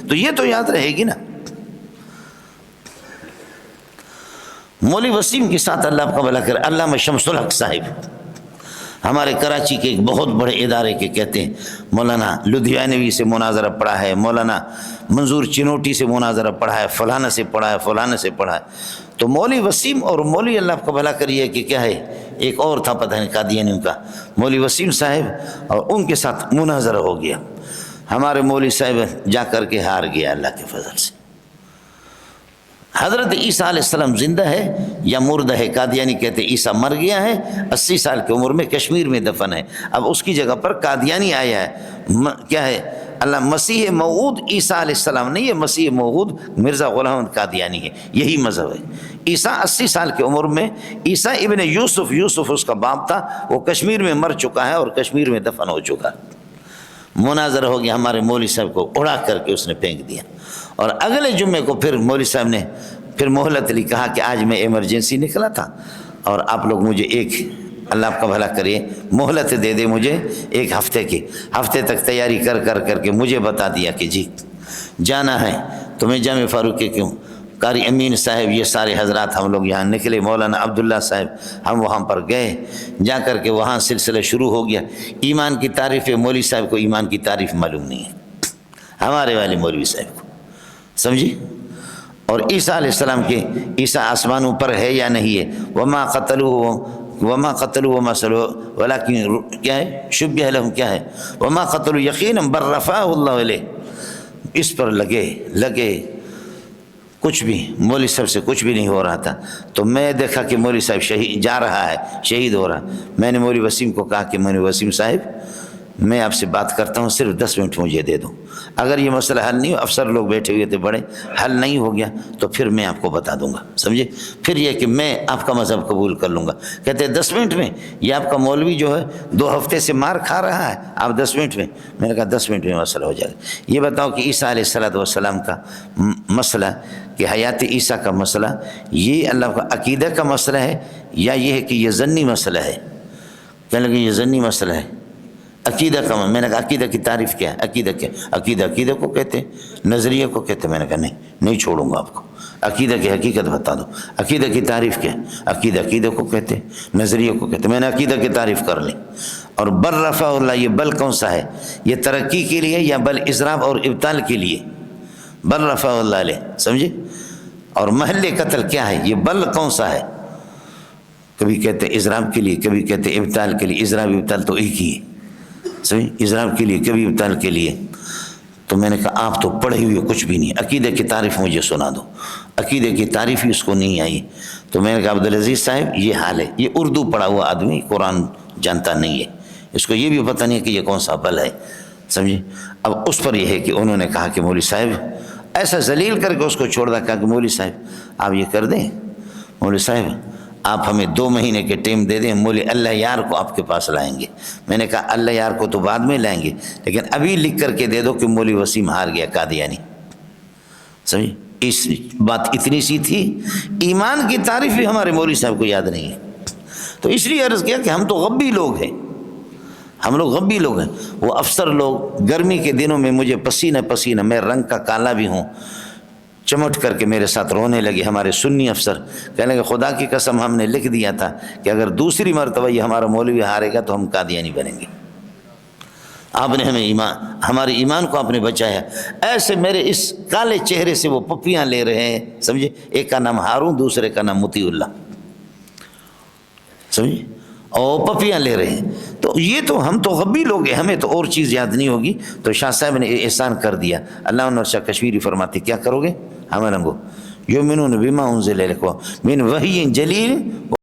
تو یہ تو یاد رہے گی نا۔ مولوی وسیم کے ساتھ اللہ آپ کا بھلا کرے، علامہ شمس الحق صاحب ہمارے کراچی کے ایک بہت بڑے ادارے کے کہتے ہیں، مولانا لدھیانوی سے مناظرہ پڑھا ہے، مولانا منظور چنوٹی سے مناظرہ پڑھا ہے، فلانا سے پڑھا ہے، فلانا سے پڑھا ہے۔ تو مولوی وسیم اور مولوی اللہ آپ کا بھلا کریے کہ کیا ہے، ایک اور تھا پتہ نہیں قادیانیوں کا، مولوی وسیم صاحب اور ان کے ساتھ مناظرہ ہو گیا۔ ہمارے مولوی صاحب جا کر کے ہار گیا اللہ کے فضل سے۔ حضرت عیسیٰ علیہ السلام زندہ ہے یا مردہ ہے؟ قادیانی کہتے عیسیٰ مر گیا ہے، 80 سال کی عمر میں کشمیر میں دفن ہے۔ اب اس کی جگہ پر قادیانی آیا ہے، کیا ہے؟ اللہ مسیح موعود عیسیٰ علیہ السلام نہیں ہے، مسیح موعود مرزا غلام احمد قادیانی ہے، یہی مذہب ہے۔ عیسیٰ 80 سال کی عمر میں، عیسیٰ ابن یوسف اس کا باپ تھا، وہ کشمیر میں مر چکا ہے اور کشمیر میں دفن ہو چکا ہے۔ مناظرہ ہو گیا، ہمارے مولوی صاحب کو اڑا کر کے اس نے پھینک دیا، اور اگلے جمعے کو پھر مولوی صاحب نے پھر مہلت لی، کہا کہ آج میں ایمرجنسی نکلا تھا اور آپ لوگ مجھے ایک، اللہ آپ کا بھلا کریے، مہلت دے دے مجھے ایک ہفتے کی، ہفتے تک تیاری کر کے مجھے بتا دیا کہ جی جانا ہے۔ تو میں جامع فاروق کے کیوں، قاری امین صاحب، یہ سارے حضرات ہم لوگ یہاں نکلے، مولانا عبداللہ صاحب، ہم وہاں پر گئے، جا کر کے وہاں سلسلہ شروع ہو گیا۔ ایمان کی تعریف ہے، مولوی صاحب کو ایمان کی تعریف معلوم نہیں ہے، ہمارے والے مولوی صاحب کو، سمجھی؟ اور عیسیٰ علیہ السلام کے، عیسیٰ آسمانوں پر ہے یا نہیں ہے؟ وما قتلوا وما صلبوا ولكن کیا ہے؟ شبہ لهم، کیا ہے؟ وما قتلوا یقینا بل رفعه اللہ الیہ۔ اس پر لگے کچھ بھی، مولوی صاحب سے کچھ بھی نہیں ہو رہا تھا۔ تو میں دیکھا کہ مولوی صاحب شہید جا رہا ہے، شہید ہو رہا۔ میں نے مولوی وسیم کو کہا کہ مولوی وسیم صاحب، میں آپ سے بات کرتا ہوں، صرف 10 منٹ مجھے دے دو، اگر یہ مسئلہ حل نہیں ہو، افسر لوگ بیٹھے ہوئے تھے بڑے، حل نہیں ہو گیا تو پھر میں آپ کو بتا دوں گا، سمجھے؟ پھر یہ کہ میں آپ کا مذہب قبول کر لوں گا۔ کہتے ہیں 10 منٹ میں؟ یہ آپ کا مولوی جو ہے 2 ہفتے سے مار کھا رہا ہے، آپ 10 منٹ میں؟ میں نے کہا 10 منٹ میں مسئلہ ہو جائے گا۔ یہ بتاؤ کہ عیسیٰ علیہ السلام کا مسئلہ، کہ حیات عیسیٰ کا مسئلہ، یہ اللہ کا عقیدہ کا مسئلہ ہے یا یہ ہے کہ یہ ضنی مسئلہ ہے؟ کہنے لگے یہ ضنی مسئلہ ہے۔ عقیدہ کا، میں نے کہا عقیدہ کی تعریف کیا ہے؟ عقیدہ کیا؟ عقیدہ کو کہتے ہیں، نظریہ کو کہتے ہیں۔ میں نے کہا نہیں چھوڑوں گا آپ کو، عقیدہ کی حقیقت بتا دو، عقیدہ کی تعریف کیا ہے؟ عقیدہ کو کہتے ہیں، نظریہ کو کہتے ہیں۔ میں نے عقیدہ کی تعریف کر لی۔ اور بل رفع اللہ، یہ بل کون سا ہے؟ یہ ترقی کے لیے یا بل اضراب اور ابطال کے لیے؟ بل رفع اللہ علیہ، سمجھے؟ اور محل قتل کیا ہے؟ یہ بل کون سا ہے؟ کبھی کہتے ہیں اضراب کے لیے، کبھی کہتے ہیں ابطال کے لیے۔ اضراب ابطال تو ایک ہی ہے، صحیح؟ اضراب کے لیے، کبھی ابطال کے لیے۔ تو میں نے کہا آپ تو پڑھے ہوئے کچھ بھی نہیں، عقیدہ کی تعریف مجھے سنا دو۔ عقیدہ کی تعریف ہی اس کو نہیں آئی۔ تو میں نے کہا عبدالعزیز صاحب یہ حال ہے، یہ اردو پڑھا ہوا آدمی قرآن جانتا نہیں ہے، اس کو یہ بھی پتہ نہیں ہے کہ یہ کون سا بل ہے، سمجھے؟ اب اس پر یہ ہے کہ انہوں نے کہا کہ مولوی صاحب، ایسا ذلیل کر کے اس کو چھوڑ دا، کہا کہ مولوی صاحب آپ یہ کر دیں، مولوی صاحب آپ ہمیں 2 مہینے کے ٹائم دے دیں، مولوی اللہ یار کو آپ کے پاس لائیں گے۔ میں نے کہا اللہ یار کو تو بعد میں لائیں گے، لیکن ابھی لکھ کر کے دے دو کہ مولوی وسیم ہار گیا قادیانی، سمجھے؟ اس بات اتنی سی تھی، ایمان کی تعریف بھی ہمارے مولوی صاحب کو یاد نہیں ہے۔ تو اس لیے عرض کیا کہ ہم تو غبی لوگ ہیں، ہم لوگ غبی لوگ ہیں۔ وہ افسر لوگ گرمی کے دنوں میں مجھے پسینہ، میں رنگ کا کالا بھی ہوں، چمٹ کر کے میرے ساتھ رونے لگے۔ ہمارے سنی افسر کہنے لگے خدا کی قسم ہم نے لکھ دیا تھا کہ اگر دوسری مرتبہ یہ ہمارا مولوی ہارے گا تو ہم قادیانی بنیں گے، آپ نے ہمیں ہمارے ایمان کو آپ نے بچایا۔ ایسے میرے اس کالے چہرے سے وہ پپیاں لے رہے ہیں، سمجھے؟ ایک کا نام ہارون، دوسرے کا نام مطیع اللہ، سمجھے؟ اور پپیاں لے رہے ہیں۔ تو یہ تو ہم تو غبی لوگ ہیں، ہمیں تو اور چیز یاد نہیں ہوگی۔ تو شاہ صاحب نے احسان کر دیا۔ اللہ عنہ شاہ کشمیری فرماتے کیا کرو گے؟ ہمارا گو یؤمنون بما انزل الیکم من وحی جلیل